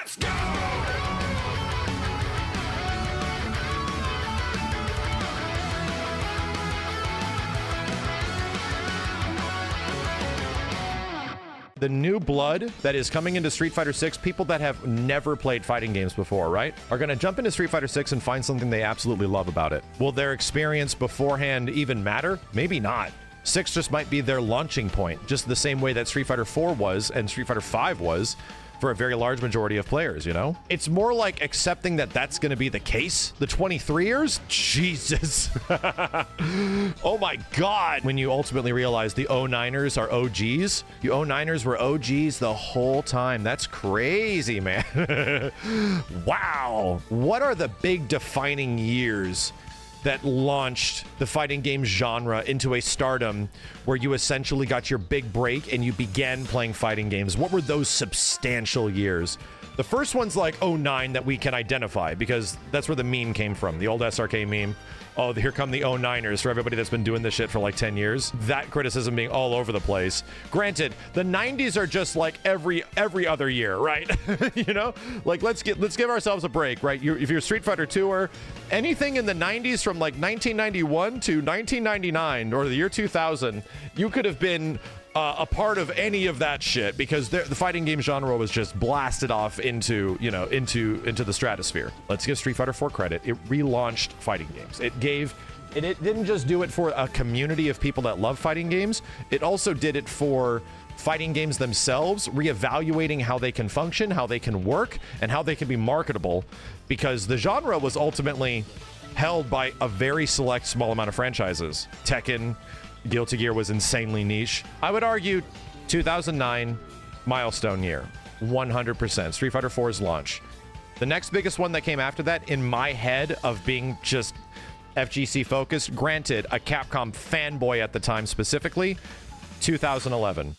Let's go! The new blood that is coming into Street Fighter 6, people that have never played fighting games before, right, are going to jump into Street Fighter 6 and find something they absolutely love about it. Will their experience beforehand even matter? Maybe not. 6 just might be their launching point, just the same way that Street Fighter 4 was and Street Fighter 5 was for a very large majority of players, you know? It's more like accepting that that's going to be the case. The 23 years? Jesus. Oh my God. When you ultimately realize the 09ers are OGs, you 09ers were OGs the whole time. That's crazy, man. Wow. What are the big defining years that launched the fighting game genre into a stardom where you essentially got your big break and you began playing fighting games? What were those substantial years? The first one's like 09 that we can identify because that's where the meme came from, the old SRK meme. Oh, here come the 09ers for everybody that's been doing this shit for like 10 years. That criticism being all over the place. Granted, the 90s are just like every other year, right? You know, like let's give ourselves a break, right? If you're a Street Fighter 2er, anything in the 90s from like 1991 to 1999 or the year 2000, you could have been a part of any of that shit because the fighting game genre was just blasted off into, you know, into the stratosphere. Let's give Street Fighter 4 credit. It relaunched fighting games. It didn't just do it for a community of people that love fighting games. It also did it for fighting games themselves, reevaluating how they can function, how they can work, and how they can be marketable, because the genre was ultimately held by a very select small amount of franchises. Tekken, Guilty Gear was insanely niche. I would argue 2009, milestone year, 100%. Street Fighter 4's launch. The next biggest one that came after that, in my head of being just FGC focused, granted, a Capcom fanboy at the time specifically, 2011.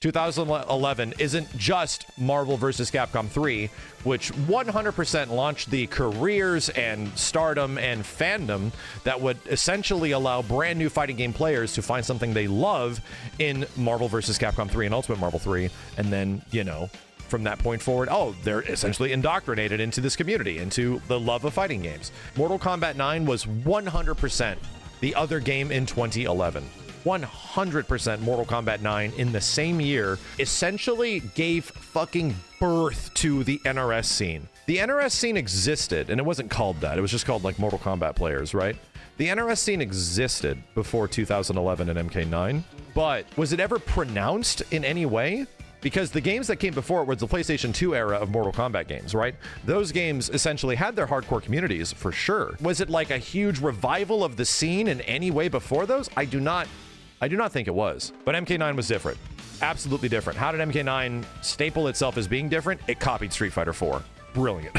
2011 isn't just Marvel vs. Capcom 3, which 100% launched the careers and stardom and fandom that would essentially allow brand new fighting game players to find something they love in Marvel vs. Capcom 3 and Ultimate Marvel 3. And then, you know, from that point forward, oh, they're essentially indoctrinated into this community, into the love of fighting games. Mortal Kombat 9 was 100% the other game in 2011. 100% Mortal Kombat 9 in the same year essentially gave fucking birth to the NRS scene. The NRS scene existed, and it wasn't called that. It was just called like Mortal Kombat players, right? The NRS scene existed before 2011 and MK9, but was it ever pronounced in any way? Because the games that came before it was the PlayStation 2 era of Mortal Kombat games, right? Those games essentially had their hardcore communities, for sure. Was it like a huge revival of the scene in any way before those? I do not think it was. But MK9 was different. Absolutely different. How did MK9 staple itself as being different? It copied Street Fighter 4. Brilliant.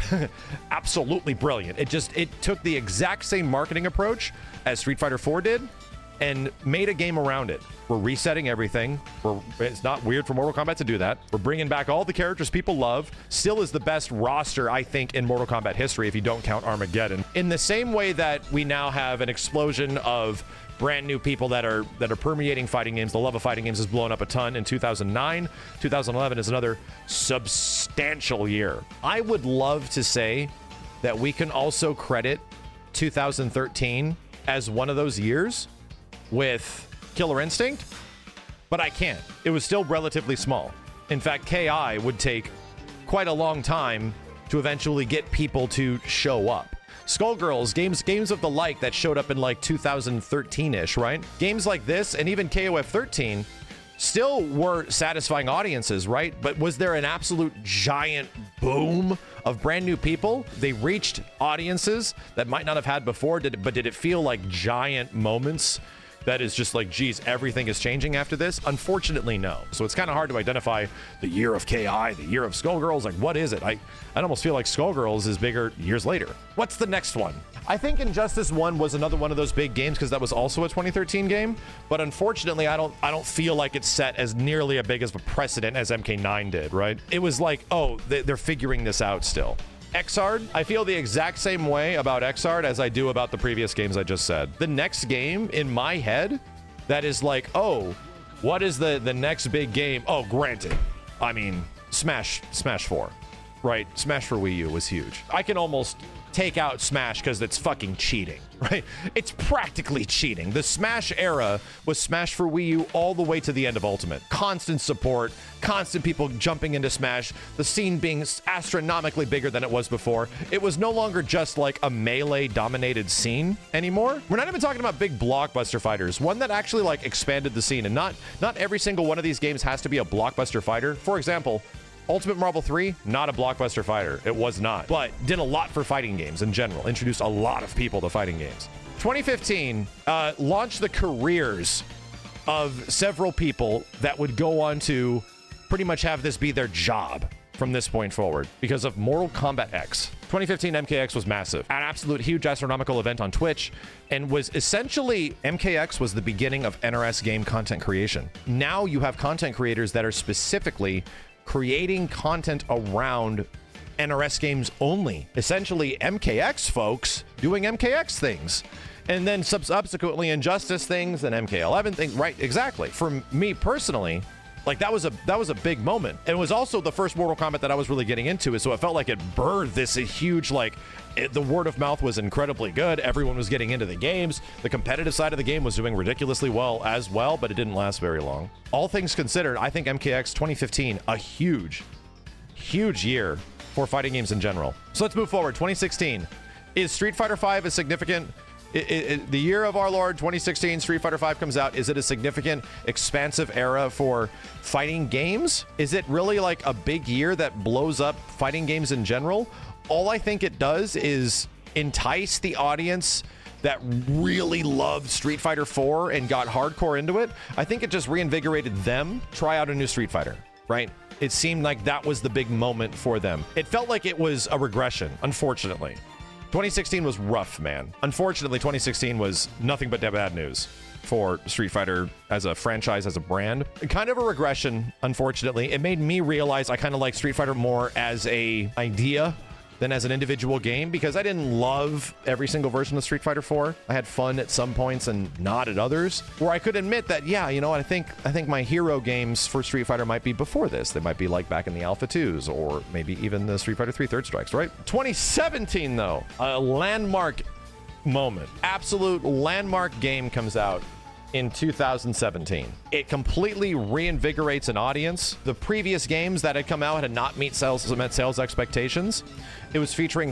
Absolutely brilliant. It took the exact same marketing approach as Street Fighter 4 did and made a game around it. We're resetting everything. It's not weird for Mortal Kombat to do that. We're bringing back all the characters people love. Still is the best roster, I think, in Mortal Kombat history, if you don't count Armageddon. In the same way that we now have an explosion of brand new people that are permeating fighting games. The love of fighting games has blown up a ton in 2009. 2011 is another substantial year. I would love to say that we can also credit 2013 as one of those years with Killer Instinct, but I can't. It was still relatively small. In fact, KI would take quite a long time to eventually get people to show up. Skullgirls, games of the like that showed up in like 2013-ish, right? Games like this and even KOF 13 still were satisfying audiences, right? But was there an absolute giant boom of brand new people? They reached audiences that might not have had before, but did it feel like giant moments that is just like, geez, everything is changing after this? Unfortunately, no. So it's kind of hard to identify the year of KI, the year of Skullgirls. Like, what is it? I almost feel like Skullgirls is bigger years later. What's the next one? I think Injustice 1 was another one of those big games because that was also a 2013 game. But unfortunately, I don't feel like it's set as nearly as big as a precedent as MK9 did, right? It was like, oh, they're figuring this out still. Xrd, I feel the exact same way about Xrd as I do about the previous games I just said. The next game in my head that is like, oh, what is the next big game? Oh, granted, I mean, Smash 4. right? Smash for Wii U was huge. I can almost take out Smash because it's fucking cheating, right? It's practically cheating. The Smash era was Smash for Wii U all the way to the end of Ultimate. Constant support, constant people jumping into Smash, the scene being astronomically bigger than it was before. It was no longer just like a melee-dominated scene anymore. We're not even talking about big blockbuster fighters. One that actually like expanded the scene, and not every single one of these games has to be a blockbuster fighter. For example, Ultimate Marvel 3, not a blockbuster fighter. It was not, but did a lot for fighting games in general. Introduced a lot of people to fighting games. 2015 launched the careers of several people that would go on to pretty much have this be their job from this point forward because of Mortal Kombat X. 2015 MKX was massive, an absolute huge astronomical event on Twitch, and was essentially, MKX was the beginning of NRS game content creation. Now you have content creators that are specifically creating content around NRS games only. Essentially, MKX folks doing MKX things. And then subsequently Injustice things and MK11 things. Right, exactly. For me personally, like that was a big moment. And it was also the first Mortal Kombat that I was really getting into, so it felt like it birthed this huge, like, the word of mouth was incredibly good. Everyone was getting into the games. The competitive side of the game was doing ridiculously well as well, but it didn't last very long. All things considered, I think MKX 2015, a huge year for fighting games in general. So let's move forward. 2016. Is Street Fighter V a significant... the year of our Lord 2016, Street Fighter V comes out. Is it a significant, expansive era for fighting games? Is it really like a big year that blows up fighting games in general? All I think it does is entice the audience that really loved Street Fighter 4 and got hardcore into it. I think it just reinvigorated them, try out a new Street Fighter, right? It seemed like that was the big moment for them. It felt like it was a regression, unfortunately. 2016 was rough, man. Unfortunately, 2016 was nothing but bad news for Street Fighter as a franchise, as a brand. Kind of a regression, unfortunately. It made me realize I kind of like Street Fighter more as a idea than as an individual game, because I didn't love every single version of Street Fighter 4. I had fun at some points and not at others, where I could admit that, yeah, you know what, I think my hero games for Street Fighter might be before this. They might be like back in the Alpha 2s, or maybe even the Street Fighter 3 Third Strikes, right? 2017, though, a landmark moment. Absolute landmark game comes out in 2017. It completely reinvigorates an audience. The previous games that had come out had not met sales expectations. It was featuring a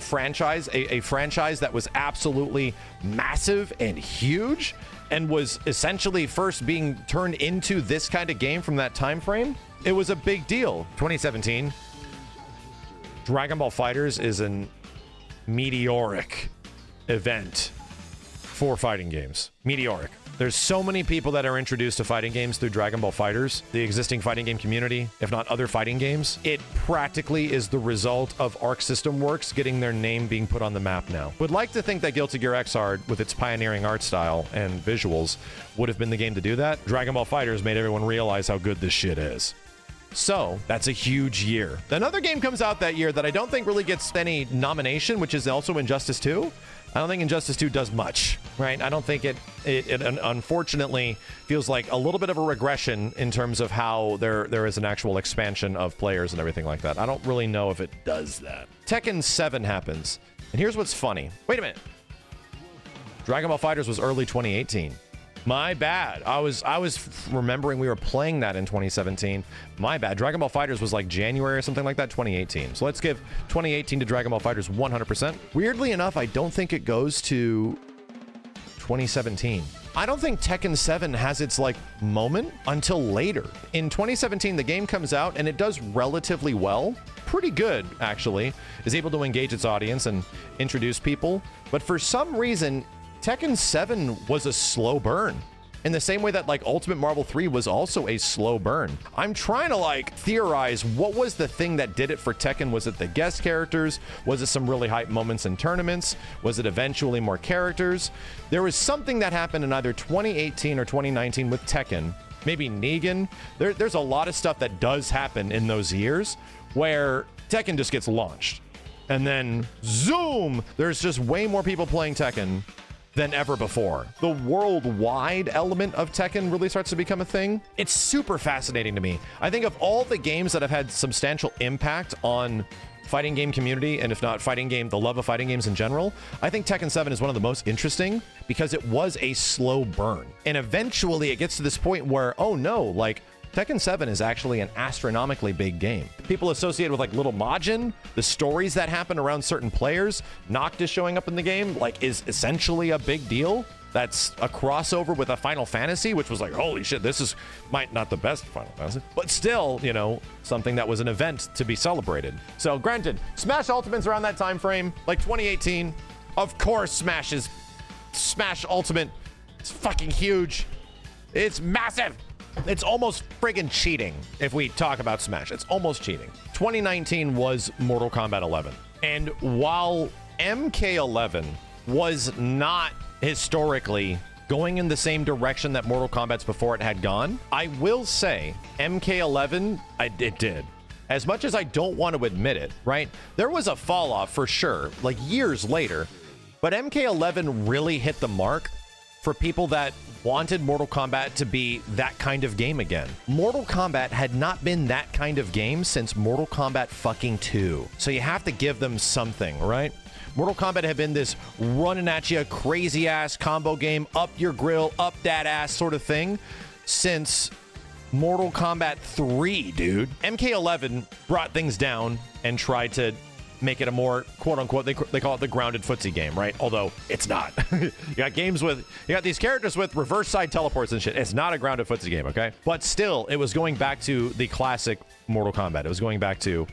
franchise that was absolutely massive and huge, and was essentially first being turned into this kind of game from that time frame. It was a big deal. 2017, Dragon Ball FighterZ is an meteoric event for fighting games. Meteoric. There's so many people that are introduced to fighting games through Dragon Ball FighterZ, the existing fighting game community, if not other fighting games. It practically is the result of Arc System Works getting their name being put on the map now. Would like to think that Guilty Gear Xrd, with its pioneering art style and visuals, would have been the game to do that. Dragon Ball FighterZ made everyone realize how good this shit is. So that's a huge year. Another game comes out that year that I don't think really gets any nomination, which is also Injustice 2. I don't think Injustice 2 does much, right? I don't think it unfortunately feels like a little bit of a regression in terms of how there is an actual expansion of players and everything like that. I don't really know if it does that. Tekken 7 happens, and here's what's funny. Wait a minute. Dragon Ball FighterZ was early 2018. My bad. I was remembering we were playing that in 2017. My bad. Dragon Ball FighterZ was like January or something like that, 2018. So let's give 2018 to Dragon Ball FighterZ 100%. Weirdly enough, I don't think it goes to 2017. I don't think Tekken 7 has its like moment until later. In 2017, the game comes out and it does relatively well. Pretty good, actually. Is able to engage its audience and introduce people. But for some reason, Tekken 7 was a slow burn, in the same way that like Ultimate Marvel 3 was also a slow burn. I'm trying to like theorize what was the thing that did it for Tekken. Was it the guest characters? Was it some really hype moments in tournaments? Was it eventually more characters? There was something that happened in either 2018 or 2019 with Tekken, maybe Negan. There's a lot of stuff that does happen in those years where Tekken just gets launched, and then zoom, there's just way more people playing Tekken than ever before. The worldwide element of Tekken really starts to become a thing. It's super fascinating to me. I think of all the games that have had substantial impact on fighting game community, and if not the love of fighting games in general, I think Tekken 7 is one of the most interesting because it was a slow burn. And eventually it gets to this point where, oh no, like Tekken 7 is actually an astronomically big game. People associated with like Little Majin, the stories that happen around certain players, Noctis showing up in the game, like is essentially a big deal. That's a crossover with a Final Fantasy, which was like, holy shit, this is not the best Final Fantasy, but still, you know, something that was an event to be celebrated. So granted, Smash Ultimate's around that time frame, like 2018. Of course, Smash Ultimate. It's fucking huge. It's massive. It's almost friggin' cheating if we talk about Smash. It's almost cheating. 2019 was Mortal Kombat 11. And while MK11 was not historically going in the same direction that Mortal Kombat's before it had gone, I will say MK11, it did. As much as I don't want to admit it, right? There was a fall off for sure, like years later, but MK11 really hit the mark for people that wanted Mortal Kombat to be that kind of game again. Mortal Kombat had not been that kind of game since Mortal Kombat fucking 2. So you have to give them something, right? Mortal Kombat had been this running at you, crazy ass combo game, up your grill, up that ass sort of thing since Mortal Kombat 3, dude. MK11 brought things down and tried to make it a more quote unquote, they call it the grounded footsie game, right? Although it's not. You got these characters with reverse side teleports and shit. It's not a grounded footsie game, okay? But still, it was going back to the classic Mortal Kombat. It was going back to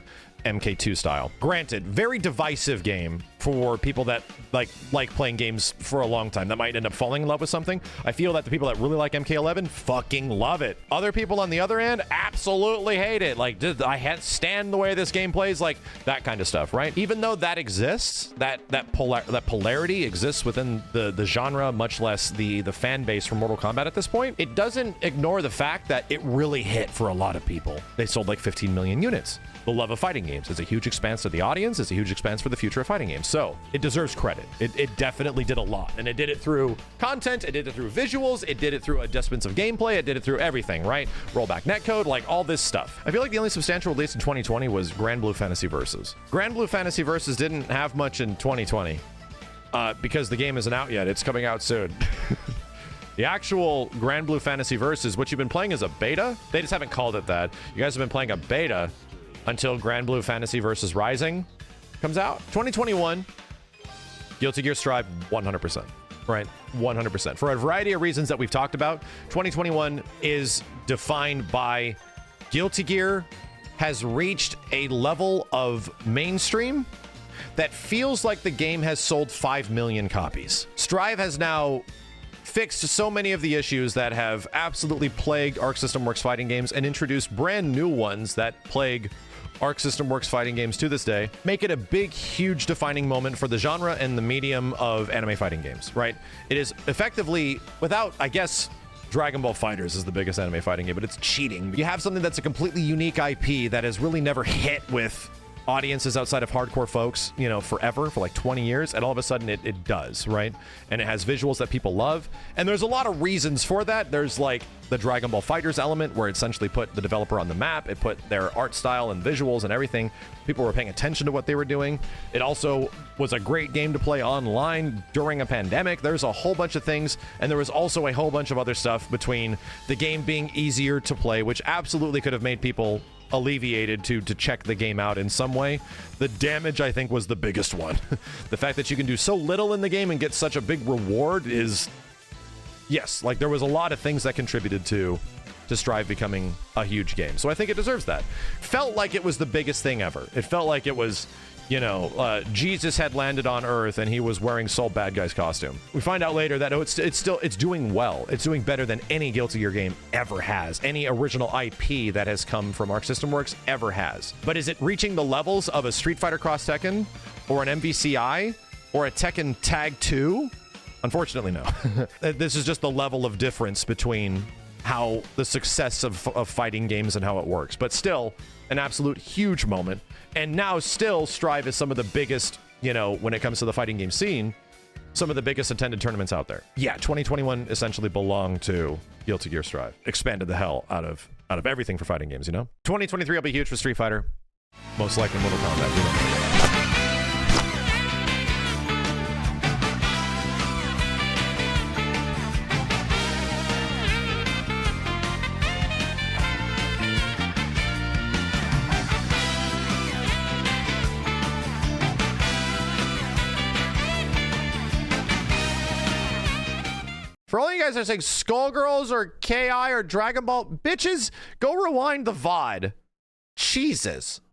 MK2 style. Granted, very divisive game for people that like playing games for a long time that might end up falling in love with something. I feel that the people that really like MK11 fucking love it. Other people on the other end absolutely hate it. Like, I can't stand the way this game plays, like that kind of stuff, right? Even though that exists, that polarity exists within the genre, much less the fan base for Mortal Kombat at this point, it doesn't ignore the fact that it really hit for a lot of people. They sold like 15 million units. The love of fighting games is a huge expanse to the audience. It's a huge expanse for the future of fighting games. So it deserves credit. It definitely did a lot. And it did it through content. It did it through visuals. It did it through adjustments of gameplay. It did it through everything, right? Rollback netcode, like all this stuff. I feel like the only substantial release in 2020 was Grand Blue Fantasy Versus. Grand Blue Fantasy Versus didn't have much in 2020 because the game isn't out yet. It's coming out soon. The actual Grand Blue Fantasy Versus, what you've been playing is a beta. They just haven't called it that. You guys have been playing a beta until Grand Blue Fantasy Versus Rising comes out. 2021, Guilty Gear Strive 100%, right? 100%. For a variety of reasons that we've talked about, 2021 is defined by Guilty Gear has reached a level of mainstream that feels like the game has sold 5 million copies. Strive has now fixed so many of the issues that have absolutely plagued Arc System Works fighting games and introduced brand new ones that plague Arc System Works fighting games to this day, make it a big, huge defining moment for the genre and the medium of anime fighting games, right? It is effectively, without, I guess, Dragon Ball FighterZ is the biggest anime fighting game, but it's cheating. You have something that's a completely unique IP that has really never hit with audiences outside of hardcore folks, you know, forever, for like 20 years, and all of a sudden it does, right? And it has visuals that people love, and there's a lot of reasons for that. There's like the Dragon Ball FighterZ element, where it essentially put the developer on the map. It put their art style and visuals and everything. People were paying attention to what they were doing. It also was a great game to play online during a pandemic. There's a whole bunch of things, and there was also a whole bunch of other stuff between the game being easier to play, which absolutely could have made people alleviated to check the game out in some way. The damage, I think, was the biggest one. The fact that you can do so little in the game and get such a big reward is, yes, like there was a lot of things that contributed to Strive becoming a huge game. So I think it deserves that. Felt like it was the biggest thing ever. It felt like it was, you know, Jesus had landed on Earth and he was wearing Soul Bad Guy's costume. We find out later that it's doing well. It's doing better than any Guilty Gear game ever has. Any original IP that has come from Arc System Works ever has. But is it reaching the levels of a Street Fighter Cross Tekken or an MVCI or a Tekken Tag 2? Unfortunately, no. This is just the level of difference between how the success of fighting games and how it works. But still, an absolute huge moment. And now still, Strive is some of the biggest, you know, when it comes to the fighting game scene, some of the biggest attended tournaments out there. Yeah, 2021 essentially belonged to Guilty Gear Strive. Expanded the hell out of everything for fighting games, you know? 2023 will be huge for Street Fighter. Most likely Mortal Kombat. You know. For all you guys that are saying Skullgirls or KI or Dragon Ball, bitches, go rewind the VOD. Jesus.